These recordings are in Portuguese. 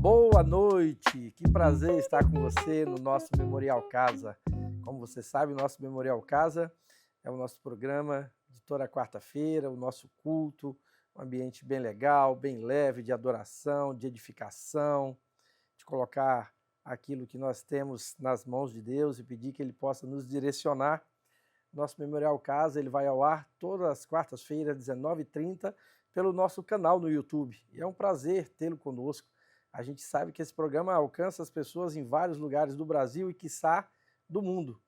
Boa noite, que prazer estar com você no nosso Memorial Casa. Como você sabe, o nosso Memorial Casa é o nosso programa de toda quarta-feira, o nosso culto, um ambiente bem legal, bem leve, de adoração, de edificação, de colocar aquilo que nós temos nas mãos de Deus e pedir que Ele possa nos direcionar. Nosso Memorial Casa ele vai ao ar todas as quartas-feiras, 19h30, pelo nosso canal no YouTube. E é um prazer tê-lo conosco. A gente sabe que esse programa alcança as pessoas em vários lugares do Brasil e, quiçá, do mundo.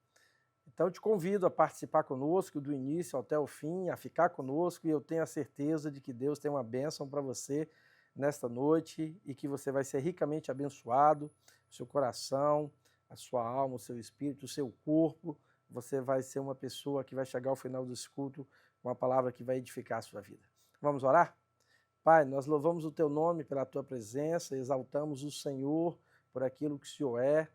Então, eu te convido a participar conosco do início até o fim, a ficar conosco, e eu tenho a certeza de que Deus tem uma bênção para você nesta noite e que você vai ser ricamente abençoado, o seu coração, a sua alma, o seu espírito, o seu corpo. Você vai ser uma pessoa que vai chegar ao final desse culto com uma palavra que vai edificar a sua vida. Vamos orar? Pai, nós louvamos o Teu nome pela Tua presença, exaltamos o Senhor por aquilo que o Senhor é.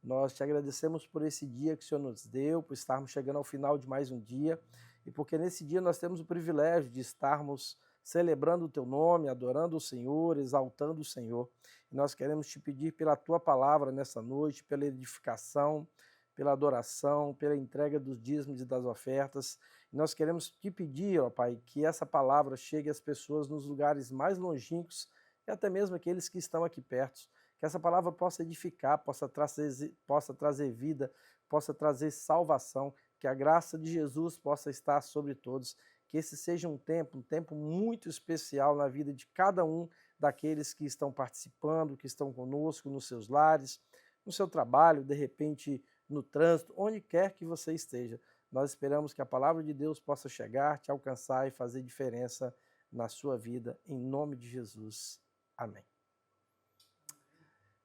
Nós te agradecemos por esse dia que o Senhor nos deu, por estarmos chegando ao final de mais um dia e porque nesse dia nós temos o privilégio de estarmos celebrando o Teu nome, adorando o Senhor, exaltando o Senhor. E nós queremos te pedir pela Tua palavra nessa noite, pela edificação, pela adoração, pela entrega dos dízimos e das ofertas. E nós queremos te pedir, ó Pai, que essa palavra chegue às pessoas nos lugares mais longínquos e até mesmo aqueles que estão aqui perto. Que essa palavra possa edificar, possa trazer vida, possa trazer salvação, que a graça de Jesus possa estar sobre todos. Que esse seja um tempo muito especial na vida de cada um daqueles que estão participando, que estão conosco nos seus lares, no seu trabalho, de repente no trânsito, onde quer que você esteja. Nós esperamos que a palavra de Deus possa chegar, te alcançar e fazer diferença na sua vida, em nome de Jesus. Amém.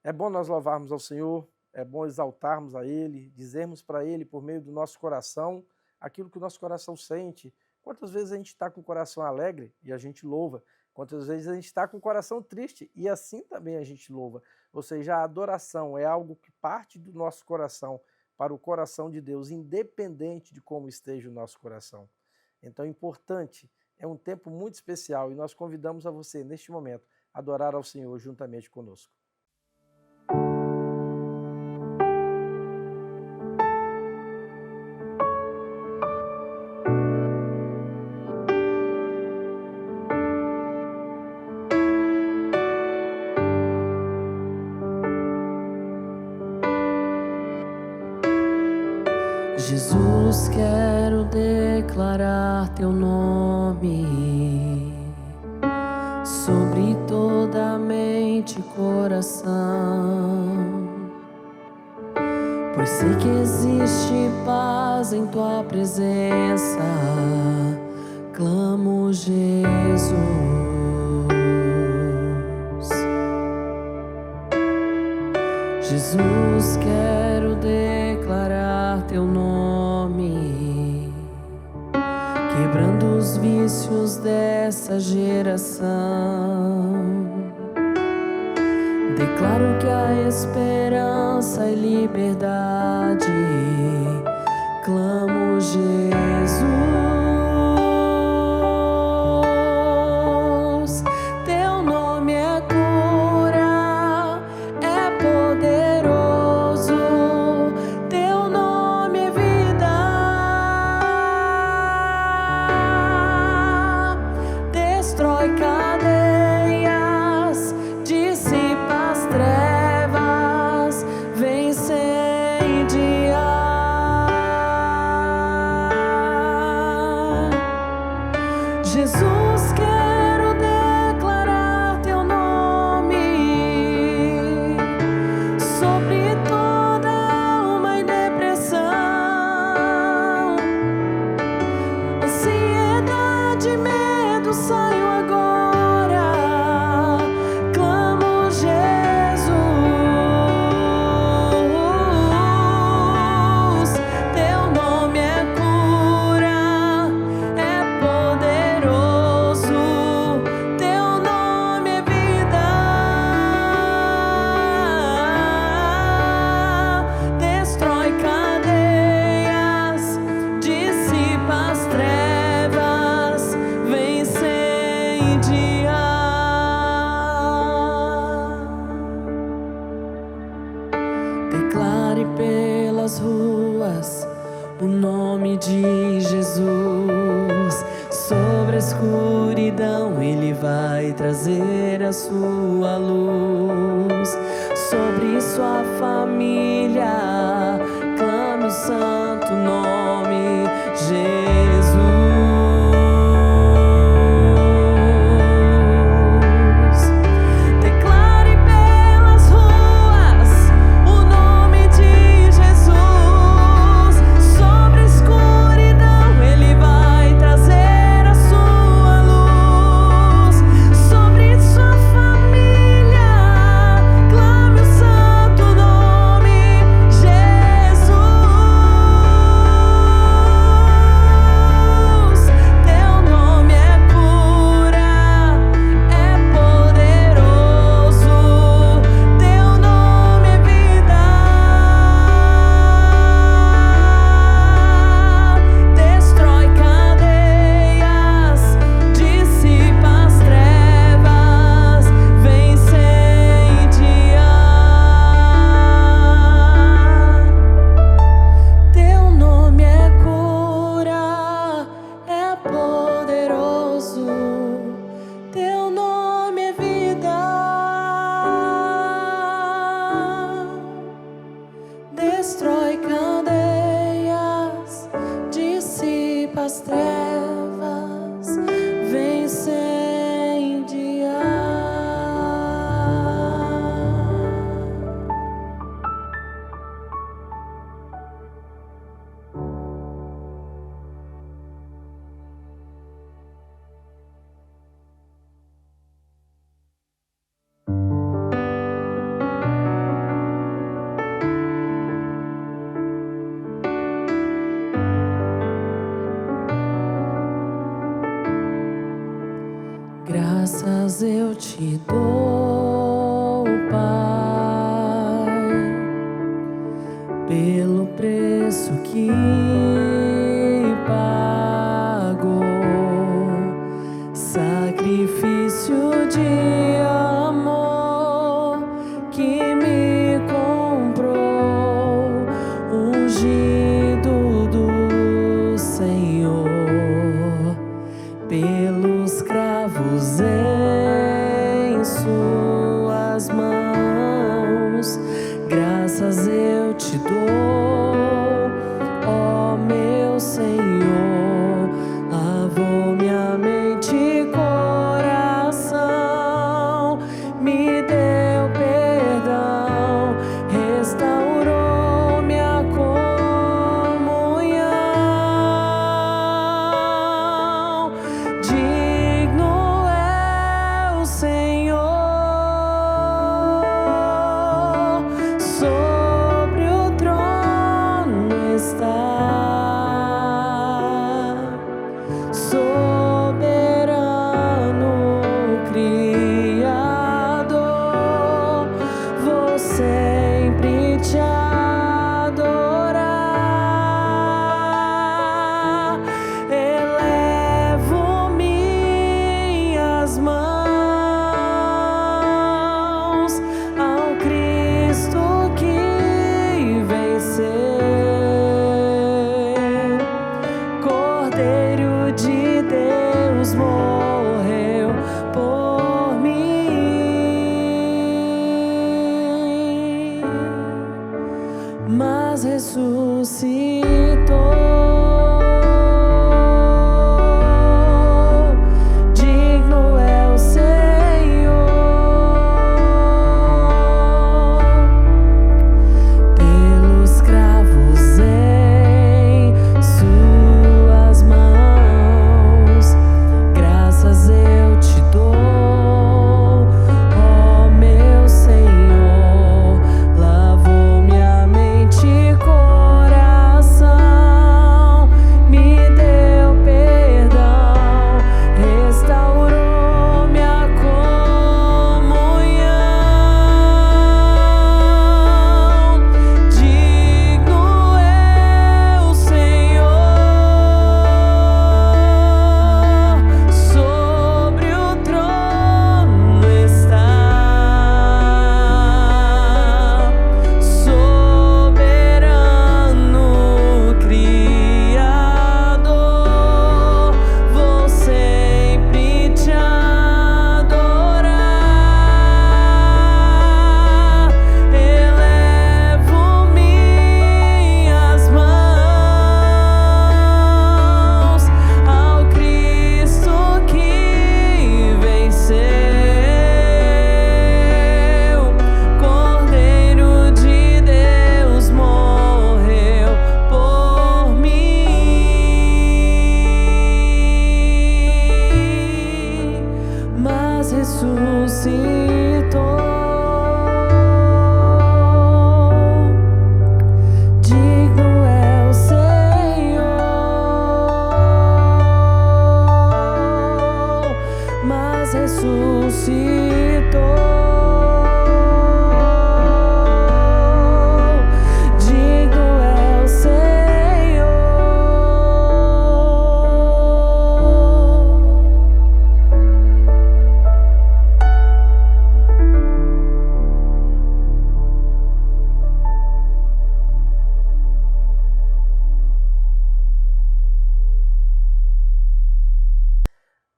É bom nós louvarmos ao Senhor, é bom exaltarmos a Ele, dizermos para Ele, por meio do nosso coração, aquilo que o nosso coração sente. Quantas vezes a gente está com o coração alegre e a gente louva? Quantas vezes a gente está com o coração triste e assim também a gente louva? Ou seja, a adoração é algo que parte do nosso coração para o coração de Deus, independente de como esteja o nosso coração. Então é importante, é um tempo muito especial e nós convidamos a você, neste momento, a adorar ao Senhor juntamente conosco. Jesus, quero declarar Teu nome sobre toda a mente e coração, pois sei que existe paz em Tua presença. Clamo, Jesus. Jesus, quero declarar Teu nome, quebrando os vícios dessa geração. Declaro que há esperança e liberdade. Clamo, Jesus. Teu nome é cura, é poderoso. Teu nome é vida. Destrói cadeias, dissipa as trevas, vem incendiar. Jesus, quero declarar Teu nome sobre toda alma e depressão, ansiedade, medo, saio agora. Clamo, Jesus. Teu nome é cura, é poderoso. Teu nome é vida. Destrói cadeias, dissipa as trevas, Sobre a escuridão Ele vai trazer a sua luz. Sobre sua família, clame o santo nome Jesus. Declare pelas ruas o nome de Jesus. Sobre a escuridão Ele vai trazer a sua luz. Sobre sua família, clame o santo nome Jesus. Teu nome é cura, é poderoso. Teu nome é vida. Destrói cadeias, dissipa as trevas, vence incendiar. Teu nome é cura, é poderoso. Teu nome é vida. Destrói cadeias, dissipa as trevas, vem incendiar. Graças eu te dou, Pai, pelo preço que pagou, sacrifício de amor que me comprou, ungido do Senhor, pelos cravos em suas mãos. Graças eu te dou, ó meu Senhor. Lavou minha mente e coração, me deu perdão, restaurou minha comunhão. Digno é o Senhor, sobre o trono está. Soberano Criador, vou sempre te adorar. Elevo minhas mãos ao Cristo que venceu, Cordeiro de Deus morreu por mim, mas ressuscitou. Digno é o Senhor, pelos cravos em suas mãos. Graças Digno é o Senhor.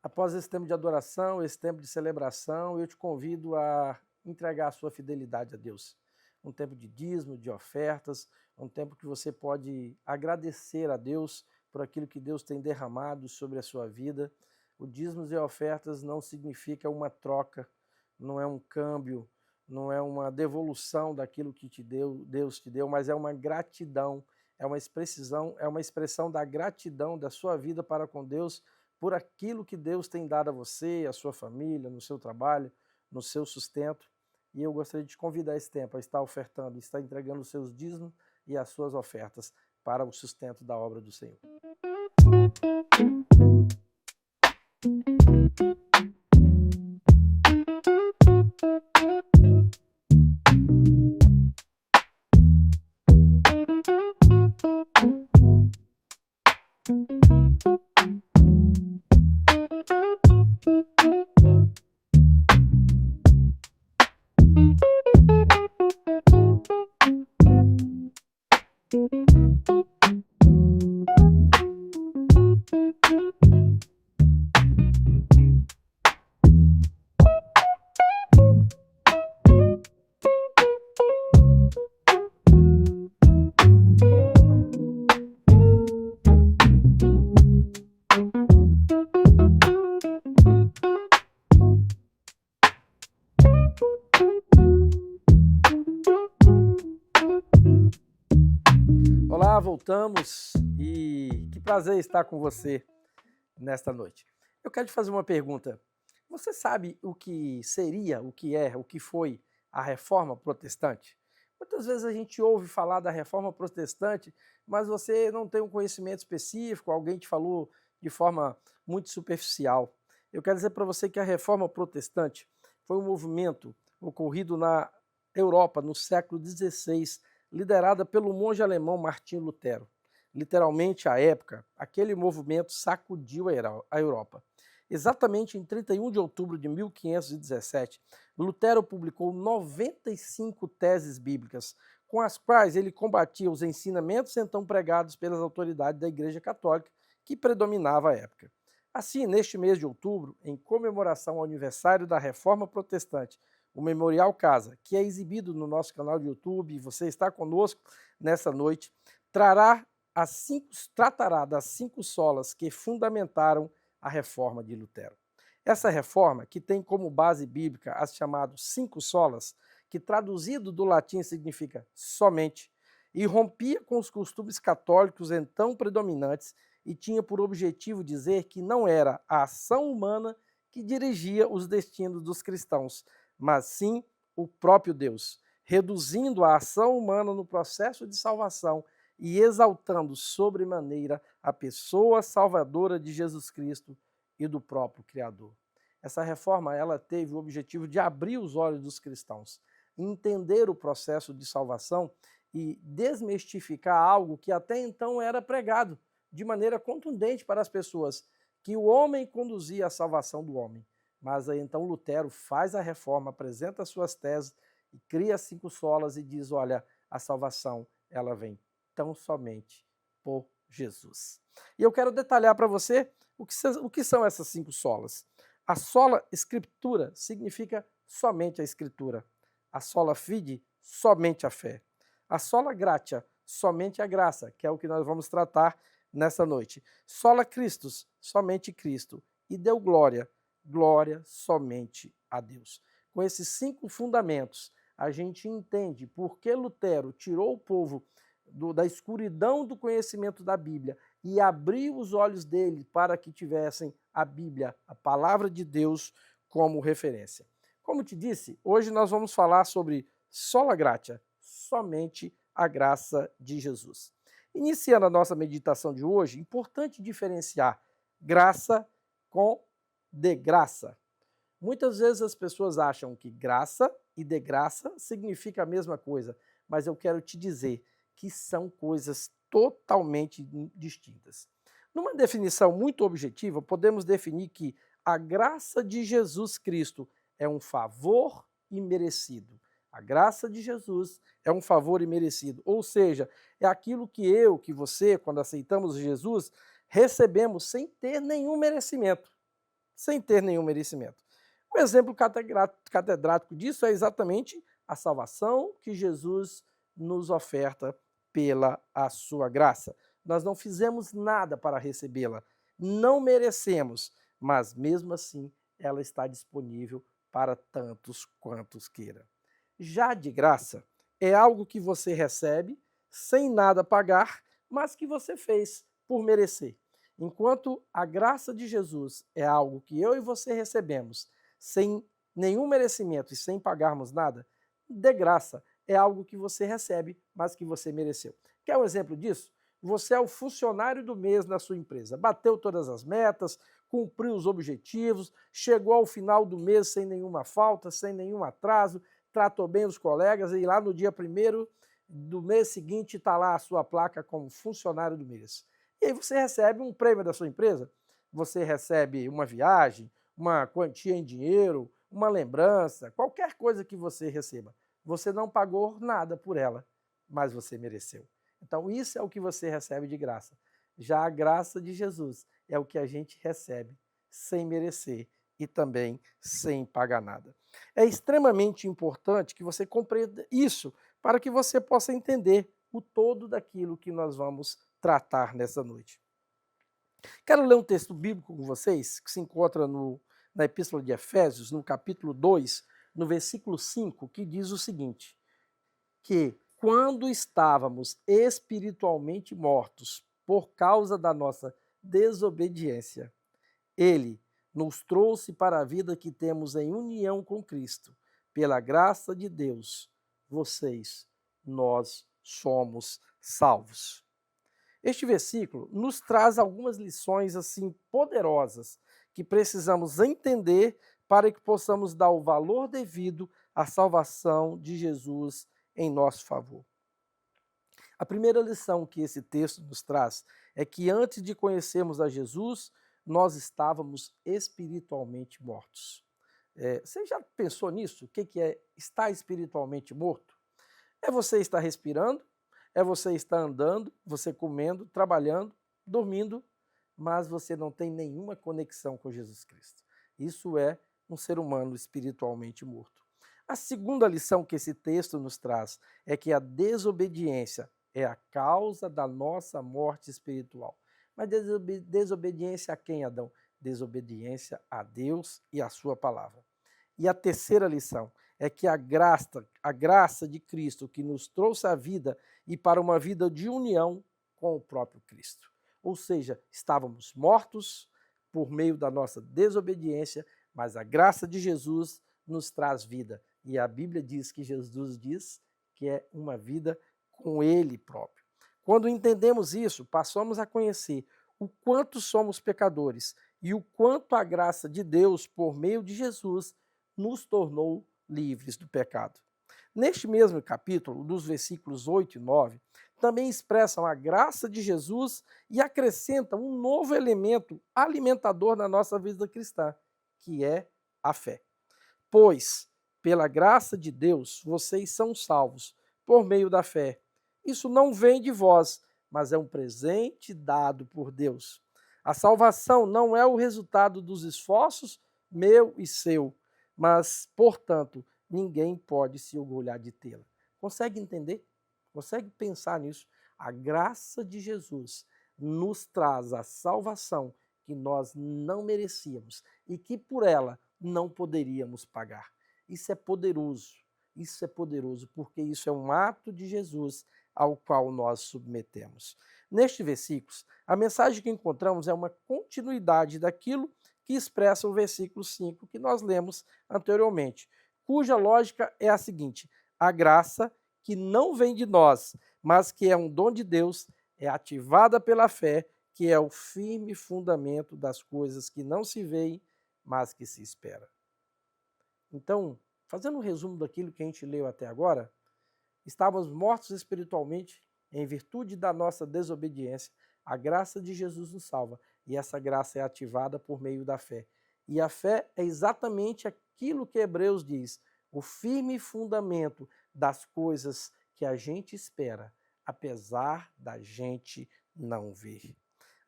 Após esse tempo de adoração, esse tempo de celebração, eu te convido a entregar a sua fidelidade a Deus. Um tempo de dízimo, de ofertas, um tempo que você pode agradecer a Deus por aquilo que Deus tem derramado sobre a sua vida. O dízimos e ofertas não significa uma troca, não é um câmbio, não é uma devolução daquilo que Deus te deu, mas é uma gratidão, é uma expressão da gratidão da sua vida para com Deus por aquilo que Deus tem dado a você, a sua família, no seu trabalho, no seu sustento. E eu gostaria de te convidar esse tempo a estar ofertando, estar entregando os seus dízimos e as suas ofertas para o sustento da obra do Senhor. Olá, voltamos e que prazer estar com você nesta noite. Eu quero te fazer uma pergunta. Você sabe o que seria, o que é, o que foi a Reforma Protestante? Muitas vezes a gente ouve falar da Reforma Protestante, mas você não tem um conhecimento específico, alguém te falou de forma muito superficial. Eu quero dizer para você que a Reforma Protestante foi um movimento ocorrido na Europa no século XVI, liderada pelo monge alemão Martinho Lutero. Literalmente, à época, aquele movimento sacudiu a Europa. Exatamente em 31 de outubro de 1517, Lutero publicou 95 teses bíblicas, com as quais ele combatia os ensinamentos então pregados pelas autoridades da Igreja Católica, que predominava à época. Assim, neste mês de outubro, em comemoração ao aniversário da Reforma Protestante, o Memorial Casa, que é exibido no nosso canal de YouTube, e você está conosco nessa noite, tratará das 5 solas que fundamentaram a reforma de Lutero. Essa reforma, que tem como base bíblica as chamadas 5 solas, que traduzido do latim significa somente, e rompia com os costumes católicos então predominantes e tinha por objetivo dizer que não era a ação humana que dirigia os destinos dos cristãos, mas sim o próprio Deus, reduzindo a ação humana no processo de salvação e exaltando sobremaneira a pessoa salvadora de Jesus Cristo e do próprio Criador. Essa reforma ela teve o objetivo de abrir os olhos dos cristãos, entender o processo de salvação e desmistificar algo que até então era pregado de maneira contundente para as pessoas, que o homem conduzia à salvação do homem. Mas aí então Lutero faz a reforma, apresenta as suas teses e cria as 5 solas e diz, olha, a salvação ela vem tão somente por Jesus. E eu quero detalhar para você o que são essas 5 solas. A sola Escritura significa somente a Escritura. A sola Fide, somente a fé. A sola Gratia, somente a graça, que é o que nós vamos tratar nessa noite. Sola Christus, somente Cristo. E Deu glória, glória somente a Deus. Com esses 5 fundamentos, a gente entende por que Lutero tirou o povo da escuridão do conhecimento da Bíblia e abriu os olhos dele para que tivessem a Bíblia, a palavra de Deus, como referência. Como te disse, hoje nós vamos falar sobre sola gratia, somente a graça de Jesus. Iniciando a nossa meditação de hoje, importante diferenciar graça com de graça. Muitas vezes as pessoas acham que graça e de graça significa a mesma coisa, mas eu quero te dizer que são coisas totalmente distintas. Numa definição muito objetiva, podemos definir que a graça de Jesus Cristo é um favor imerecido. A graça de Jesus é um favor imerecido, ou seja, é aquilo que eu, que você, quando aceitamos Jesus, recebemos sem ter nenhum merecimento. Sem ter nenhum merecimento. Um exemplo catedrático disso é exatamente a salvação que Jesus nos oferta pela a sua graça. Nós não fizemos nada para recebê-la, não merecemos, mas mesmo assim ela está disponível para tantos quantos queira. Já de graça é algo que você recebe sem nada pagar, mas que você fez por merecer. Enquanto a graça de Jesus é algo que eu e você recebemos sem nenhum merecimento e sem pagarmos nada, de graça é algo que você recebe, mas que você mereceu. Quer um exemplo disso? Você é o funcionário do mês na sua empresa, bateu todas as metas, cumpriu os objetivos, chegou ao final do mês sem nenhuma falta, sem nenhum atraso, tratou bem os colegas e lá no dia 1º do mês seguinte está lá a sua placa como funcionário do mês. E aí você recebe um prêmio da sua empresa, você recebe uma viagem, uma quantia em dinheiro, uma lembrança, qualquer coisa que você receba. Você não pagou nada por ela, mas você mereceu. Então isso é o que você recebe de graça. Já a graça de Jesus é o que a gente recebe sem merecer e também sem pagar nada. É extremamente importante que você compreenda isso para que você possa entender o todo daquilo que nós vamos tratar nessa noite. Quero ler um texto bíblico com vocês, que se encontra na Epístola de Efésios, no capítulo 2, no versículo 5, que diz o seguinte, que quando estávamos espiritualmente mortos por causa da nossa desobediência, Ele nos trouxe para a vida que temos em união com Cristo. Pela graça de Deus, nós somos salvos. Este versículo nos traz algumas lições assim poderosas que precisamos entender para que possamos dar o valor devido à salvação de Jesus em nosso favor. A primeira lição que esse texto nos traz é que antes de conhecermos a Jesus, nós estávamos espiritualmente mortos. Você já pensou nisso? O que é estar espiritualmente morto? É você estar respirando, é você estar andando, você comendo, trabalhando, dormindo, mas você não tem nenhuma conexão com Jesus Cristo. Isso é um ser humano espiritualmente morto. A segunda lição que esse texto nos traz é que a desobediência é a causa da nossa morte espiritual. Mas desobediência a quem, Adão? Desobediência a Deus e a sua palavra. E a terceira lição é que a graça de Cristo que nos trouxe a vida e para uma vida de união com o próprio Cristo. Ou seja, estávamos mortos por meio da nossa desobediência, mas a graça de Jesus nos traz vida. E a Bíblia diz que Jesus diz que é uma vida com Ele próprio. Quando entendemos isso, passamos a conhecer o quanto somos pecadores e o quanto a graça de Deus, por meio de Jesus, nos tornou livres do pecado. Neste mesmo capítulo, dos versículos 8 e 9, também expressam a graça de Jesus e acrescentam um novo elemento alimentador na nossa vida cristã, que é a fé. Pois, pela graça de Deus, vocês são salvos por meio da fé. Isso não vem de vós, mas é um presente dado por Deus. A salvação não é o resultado dos esforços meu e seu, mas, portanto, ninguém pode se orgulhar de tê-la. Consegue entender? Consegue pensar nisso? A graça de Jesus nos traz a salvação que nós não merecíamos e que por ela não poderíamos pagar. Isso é poderoso porque isso é um ato de Jesus ao qual nós submetemos. Neste versículo, a mensagem que encontramos é uma continuidade daquilo que expressa o versículo 5 que nós lemos anteriormente, cuja lógica é a seguinte: a graça que não vem de nós, mas que é um dom de Deus, é ativada pela fé, que é o firme fundamento das coisas que não se veem, mas que se espera. Então, fazendo um resumo daquilo que a gente leu até agora, estávamos mortos espiritualmente em virtude da nossa desobediência. A graça de Jesus nos salva e essa graça é ativada por meio da fé. E a fé é exatamente aquilo que Hebreus diz, o firme fundamento das coisas que a gente espera, apesar da gente não ver.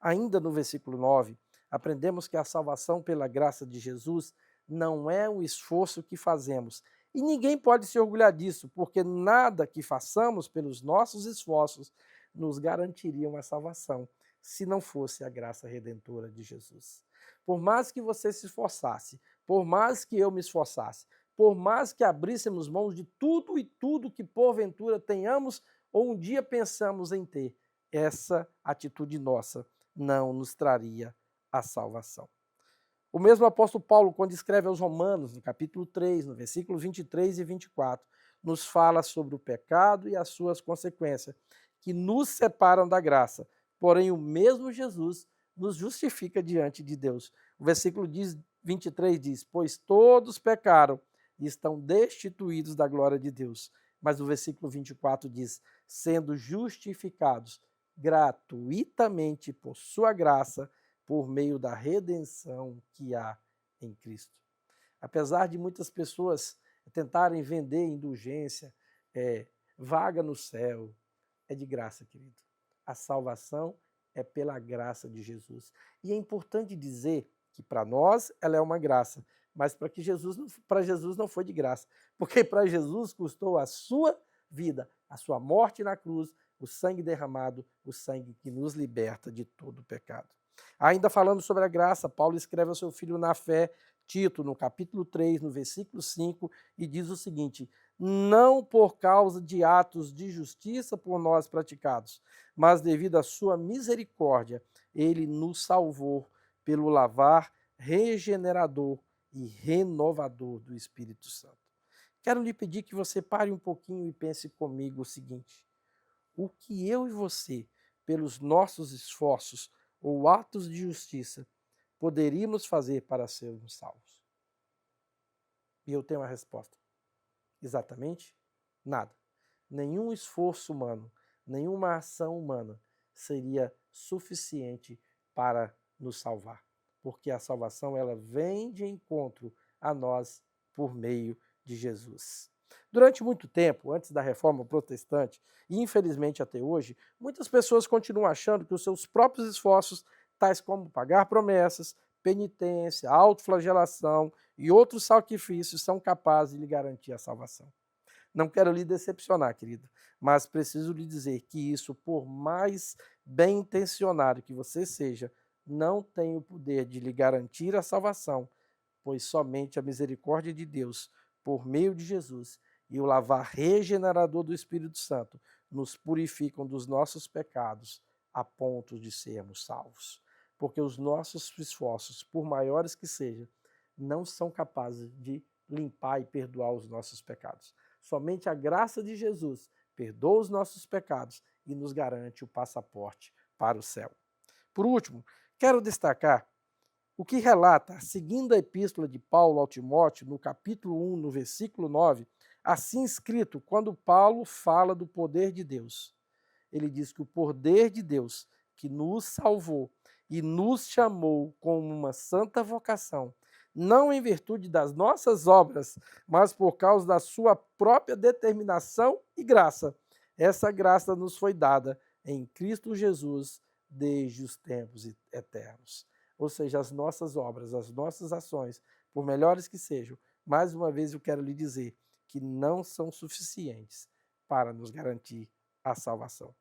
Ainda no versículo 9, aprendemos que a salvação pela graça de Jesus não é um esforço que fazemos. E ninguém pode se orgulhar disso, porque nada que façamos pelos nossos esforços nos garantiriam a salvação, se não fosse a graça redentora de Jesus. Por mais que você se esforçasse, por mais que eu me esforçasse, por mais que abríssemos mãos de tudo e tudo que porventura tenhamos ou um dia pensamos em ter, essa atitude nossa não nos traria a salvação. O mesmo apóstolo Paulo, quando escreve aos Romanos, no capítulo 3, no versículo 23 e 24, nos fala sobre o pecado e as suas consequências, que nos separam da graça. Porém, o mesmo Jesus nos justifica diante de Deus. O versículo 23 diz, pois todos pecaram e estão destituídos da glória de Deus. Mas o versículo 24 diz, sendo justificados gratuitamente por sua graça, por meio da redenção que há em Cristo. Apesar de muitas pessoas tentarem vender indulgência, vaga no céu, é de graça, querido. A salvação é pela graça de Jesus. E é importante dizer que para nós ela é uma graça, mas para Jesus não foi de graça, porque para Jesus custou a sua vida, a sua morte na cruz, o sangue derramado, o sangue que nos liberta de todo o pecado. Ainda falando sobre a graça, Paulo escreve ao seu filho na fé, Tito, no capítulo 3, no versículo 5, e diz o seguinte, não por causa de atos de justiça por nós praticados, mas devido à sua misericórdia, ele nos salvou pelo lavar regenerador e renovador do Espírito Santo. Quero lhe pedir que você pare um pouquinho e pense comigo o seguinte, o que eu e você, pelos nossos esforços, ou atos de justiça poderíamos fazer para sermos salvos? E eu tenho a resposta. Exatamente nada. Nenhum esforço humano, nenhuma ação humana seria suficiente para nos salvar, porque a salvação ela vem de encontro a nós por meio de Jesus. Durante muito tempo, antes da Reforma Protestante, e infelizmente até hoje, muitas pessoas continuam achando que os seus próprios esforços, tais como pagar promessas, penitência, autoflagelação e outros sacrifícios, são capazes de lhe garantir a salvação. Não quero lhe decepcionar, querido, mas preciso lhe dizer que isso, por mais bem intencionado que você seja, não tem o poder de lhe garantir a salvação, pois somente a misericórdia de Deus, por meio de Jesus, e o lavar regenerador do Espírito Santo nos purificam dos nossos pecados a ponto de sermos salvos. Porque os nossos esforços, por maiores que sejam, não são capazes de limpar e perdoar os nossos pecados. Somente a graça de Jesus perdoa os nossos pecados e nos garante o passaporte para o céu. Por último, quero destacar o que relata a segunda epístola de Paulo ao Timóteo, no capítulo 1, no versículo 9, assim escrito, quando Paulo fala do poder de Deus. Ele diz que o poder de Deus, que nos salvou e nos chamou com uma santa vocação, não em virtude das nossas obras, mas por causa da sua própria determinação e graça. Essa graça nos foi dada em Cristo Jesus desde os tempos eternos. Ou seja, as nossas obras, as nossas ações, por melhores que sejam, mais uma vez eu quero lhe dizer que não são suficientes para nos garantir a salvação.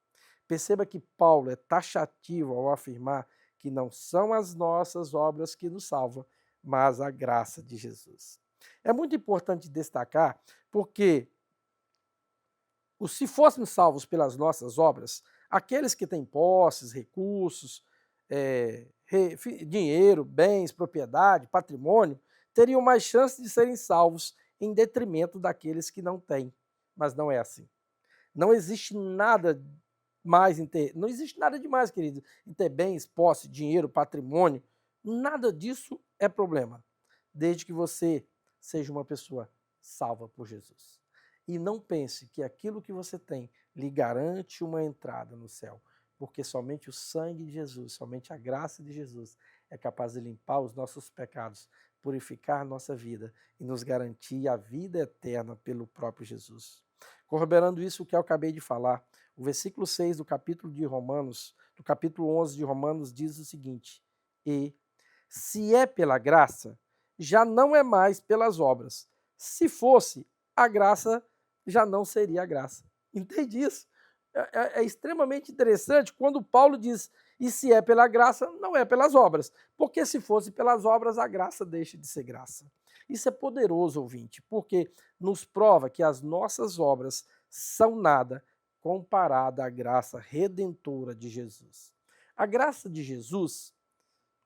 Perceba que Paulo é taxativo ao afirmar que não são as nossas obras que nos salvam, mas a graça de Jesus. É muito importante destacar porque se fôssemos salvos pelas nossas obras, aqueles que têm posses, recursos, dinheiro, bens, propriedade, patrimônio, teriam mais chance de serem salvos em detrimento daqueles que não têm. Mas não é assim. Não existe nada não existe nada demais, querido, em ter bens, posse, dinheiro, patrimônio. Nada disso é problema, desde que você seja uma pessoa salva por Jesus. E não pense que aquilo que você tem lhe garante uma entrada no céu, porque somente o sangue de Jesus, somente a graça de Jesus é capaz de limpar os nossos pecados, purificar nossa vida e nos garantir a vida eterna pelo próprio Jesus. Corroborando isso que eu acabei de falar, o versículo 6 do capítulo 11 de Romanos diz o seguinte: e se é pela graça, já não é mais pelas obras. Se fosse, a graça já não seria a graça. Entende isso? É extremamente interessante quando Paulo diz, e se é pela graça, não é pelas obras. Porque se fosse pelas obras, a graça deixa de ser graça. Isso é poderoso, ouvinte, porque nos prova que as nossas obras são nada comparada à graça redentora de Jesus. A graça de Jesus,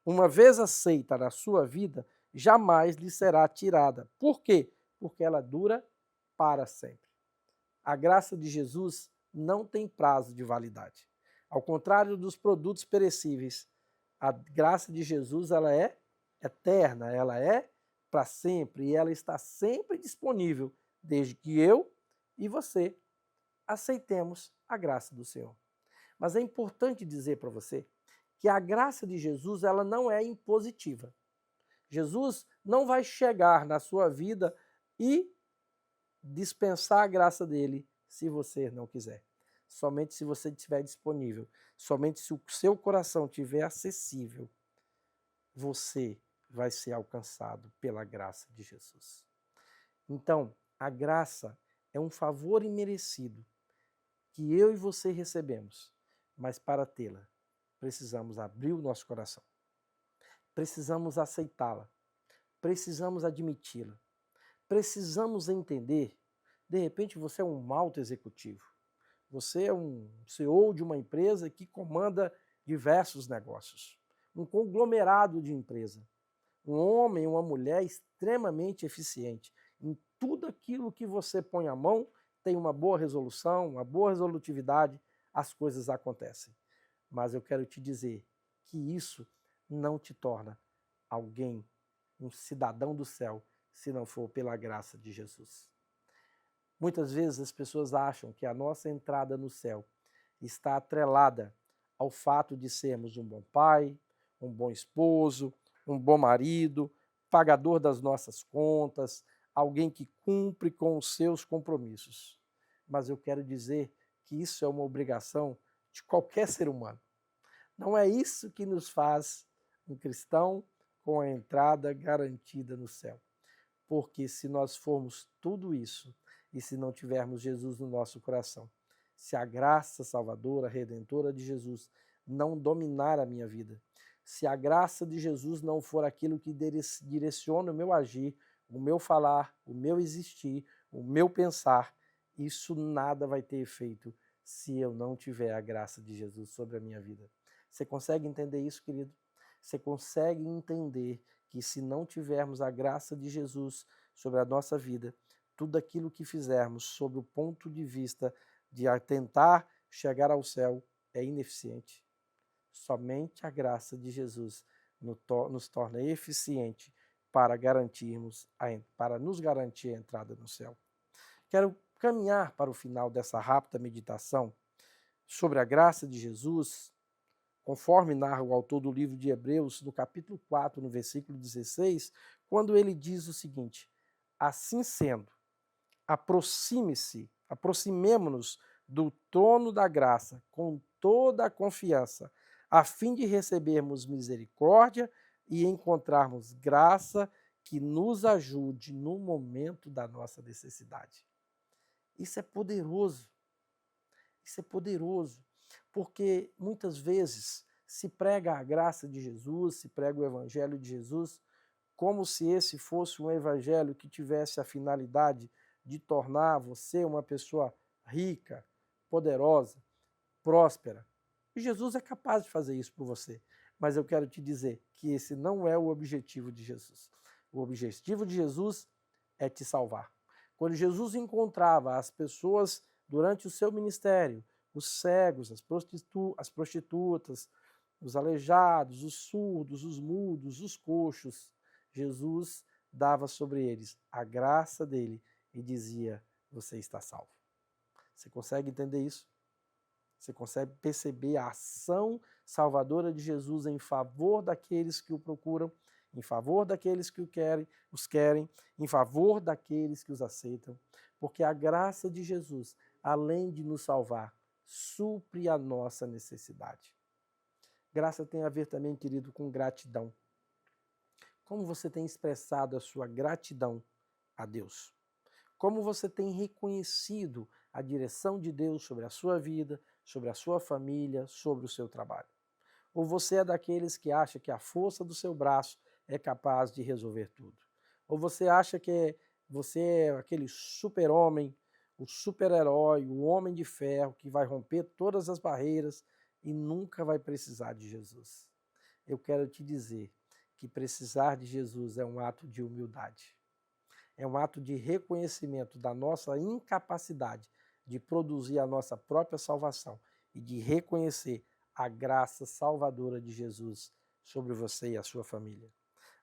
uma vez aceita na sua vida, jamais lhe será tirada. Por quê? Porque ela dura para sempre. A graça de Jesus não tem prazo de validade. Ao contrário dos produtos perecíveis, a graça de Jesus ela é eterna, ela é para sempre e ela está sempre disponível, desde que eu e você aceitemos a graça do Senhor. Mas é importante dizer para você que a graça de Jesus ela não é impositiva. Jesus não vai chegar na sua vida e dispensar a graça dele se você não quiser. Somente se você estiver disponível, somente se o seu coração estiver acessível, você vai ser alcançado pela graça de Jesus. Então, a graça é um favor imerecido que eu e você recebemos, mas para tê-la, precisamos abrir o nosso coração. Precisamos aceitá-la. Precisamos admiti-la. Precisamos entender, de repente você é um alto executivo. Você é um CEO de uma empresa que comanda diversos negócios. Um conglomerado de empresa. Um homem, uma mulher extremamente eficiente. Em tudo aquilo que você põe a mão, tem uma boa resolução, uma boa resolutividade, as coisas acontecem. Mas eu quero te dizer que isso não te torna alguém, um cidadão do céu, se não for pela graça de Jesus. Muitas vezes as pessoas acham que a nossa entrada no céu está atrelada ao fato de sermos um bom pai, um bom esposo, um bom marido, pagador das nossas contas, alguém que cumpre com os seus compromissos. Mas eu quero dizer que isso é uma obrigação de qualquer ser humano. Não é isso que nos faz um cristão com a entrada garantida no céu. Porque se nós formos tudo isso e se não tivermos Jesus no nosso coração, se a graça salvadora, redentora de Jesus não dominar a minha vida, se a graça de Jesus não for aquilo que direciona o meu agir, o meu falar, o meu existir, o meu pensar, isso nada vai ter efeito se eu não tiver a graça de Jesus sobre a minha vida. Você consegue entender isso, querido? Você consegue entender que se não tivermos a graça de Jesus sobre a nossa vida, tudo aquilo que fizermos sob o ponto de vista de tentar chegar ao céu é ineficiente. Somente a graça de Jesus nos torna eficiente para nos garantir a entrada no céu. Quero caminhar para o final dessa rápida meditação sobre a graça de Jesus, conforme narra o autor do livro de Hebreus, no capítulo 4, no versículo 16, quando ele diz o seguinte: assim sendo, aproximemo-nos do trono da graça com toda a confiança, a fim de recebermos misericórdia e encontrarmos graça que nos ajude no momento da nossa necessidade. Isso é poderoso. Isso é poderoso, porque muitas vezes se prega a graça de Jesus, se prega o evangelho de Jesus, como se esse fosse um evangelho que tivesse a finalidade de tornar você uma pessoa rica, poderosa, próspera. E Jesus é capaz de fazer isso por você. Mas eu quero te dizer que esse não é o objetivo de Jesus. O objetivo de Jesus é te salvar. Quando Jesus encontrava as pessoas durante o seu ministério, os cegos, as prostitutas, os aleijados, os surdos, os mudos, os coxos, Jesus dava sobre eles a graça dele e dizia: você está salvo. Você consegue entender isso? Você consegue perceber a ação salvadora de Jesus em favor daqueles que o procuram, em favor daqueles que os querem, em favor daqueles que os aceitam? Porque a graça de Jesus, além de nos salvar, supre a nossa necessidade. Graça tem a ver também, querido, com gratidão. Como você tem expressado a sua gratidão a Deus? Como você tem reconhecido a direção de Deus sobre a sua vida, sobre a sua família, sobre o seu trabalho? Ou você é daqueles que acha que a força do seu braço é capaz de resolver tudo? Ou você acha que você é aquele super-homem, o super-herói, o homem de ferro que vai romper todas as barreiras e nunca vai precisar de Jesus? Eu quero te dizer que precisar de Jesus é um ato de humildade. É um ato de reconhecimento da nossa incapacidade de produzir a nossa própria salvação e de reconhecer a graça salvadora de Jesus sobre você e a sua família.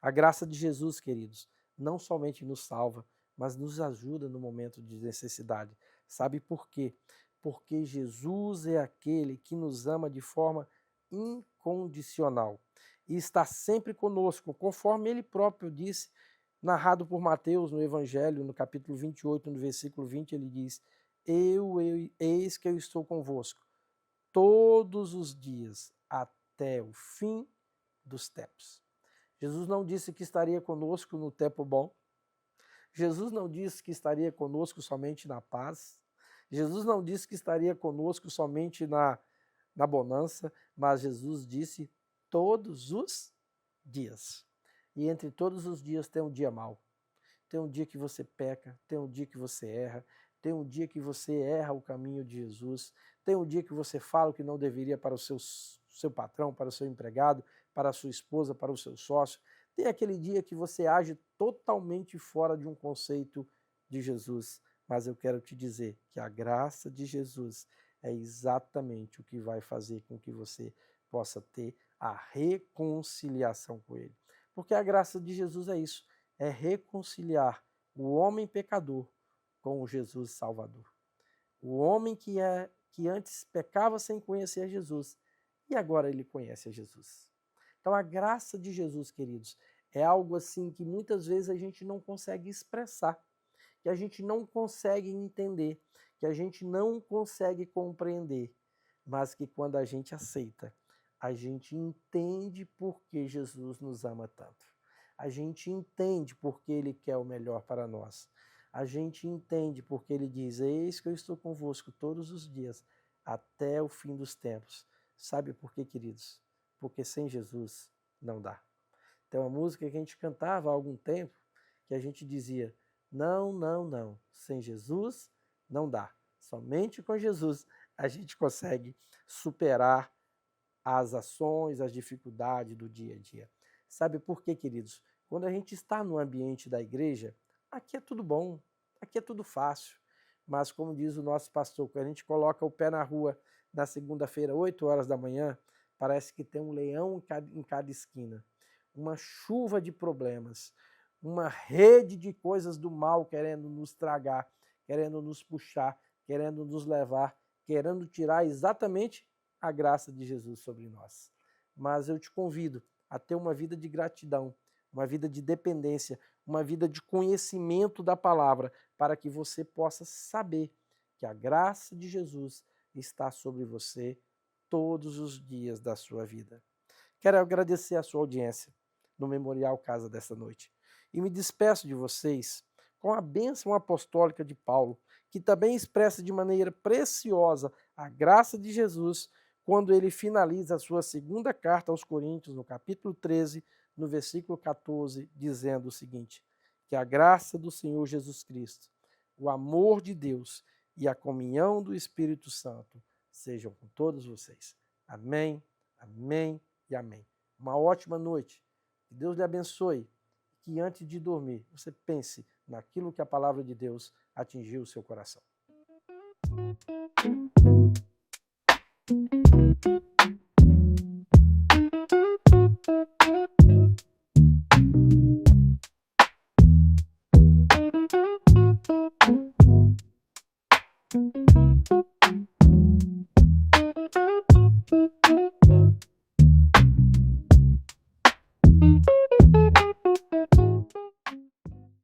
A graça de Jesus, queridos, não somente nos salva, mas nos ajuda no momento de necessidade. Sabe por quê? Porque Jesus é aquele que nos ama de forma incondicional e está sempre conosco, conforme ele próprio disse, narrado por Mateus no Evangelho, no capítulo 28, no versículo 20, ele diz: eis que eu estou convosco todos os dias até o fim dos tempos. Jesus não disse que estaria conosco no tempo bom. Jesus não disse que estaria conosco somente na paz. Jesus não disse que estaria conosco somente na bonança, mas Jesus disse todos os dias. E entre todos os dias tem um dia mau. Tem um dia que você peca, tem um dia que você erra, tem um dia que você erra o caminho de Jesus, tem um dia que você fala o que não deveria para o seu patrão, para o seu empregado, para a sua esposa, para o seu sócio. Tem aquele dia que você age totalmente fora de um conceito de Jesus. Mas eu quero te dizer que a graça de Jesus é exatamente o que vai fazer com que você possa ter a reconciliação com Ele. Porque a graça de Jesus é isso, é reconciliar o homem pecador com o Jesus Salvador. O homem que antes pecava sem conhecer Jesus e agora ele conhece a Jesus. Então a graça de Jesus, queridos, é algo assim que muitas vezes a gente não consegue expressar, que a gente não consegue entender, que a gente não consegue compreender, mas que quando a gente aceita, a gente entende por que Jesus nos ama tanto. A gente entende porque Ele quer o melhor para nós. A gente entende porque Ele diz: eis que eu estou convosco todos os dias, até o fim dos tempos. Sabe por quê, queridos? Porque sem Jesus não dá. Tem uma música que a gente cantava há algum tempo, que a gente dizia: não, não, não, sem Jesus não dá. Somente com Jesus a gente consegue superar as ações, as dificuldades do dia a dia. Sabe por quê, queridos? Quando a gente está no ambiente da igreja, aqui é tudo bom, aqui é tudo fácil. Mas como diz o nosso pastor, quando a gente coloca o pé na rua na segunda-feira, 8 horas da manhã, parece que tem um leão em cada esquina. Uma chuva de problemas, uma rede de coisas do mal querendo nos tragar, querendo nos puxar, querendo nos levar, querendo tirar exatamente a graça de Jesus sobre nós. Mas eu te convido a ter uma vida de gratidão, uma vida de dependência, uma vida de conhecimento da palavra, para que você possa saber que a graça de Jesus está sobre você todos os dias da sua vida. Quero agradecer a sua audiência no Memorial Casa desta noite. E me despeço de vocês com a bênção apostólica de Paulo, que também expressa de maneira preciosa a graça de Jesus quando ele finaliza a sua segunda carta aos Coríntios, no capítulo 13, no versículo 14, dizendo o seguinte: que a graça do Senhor Jesus Cristo, o amor de Deus e a comunhão do Espírito Santo sejam com todos vocês. Amém, amém e amém. Uma ótima noite. Que Deus lhe abençoe. Que antes de dormir, você pense naquilo que a palavra de Deus atingiu o seu coração.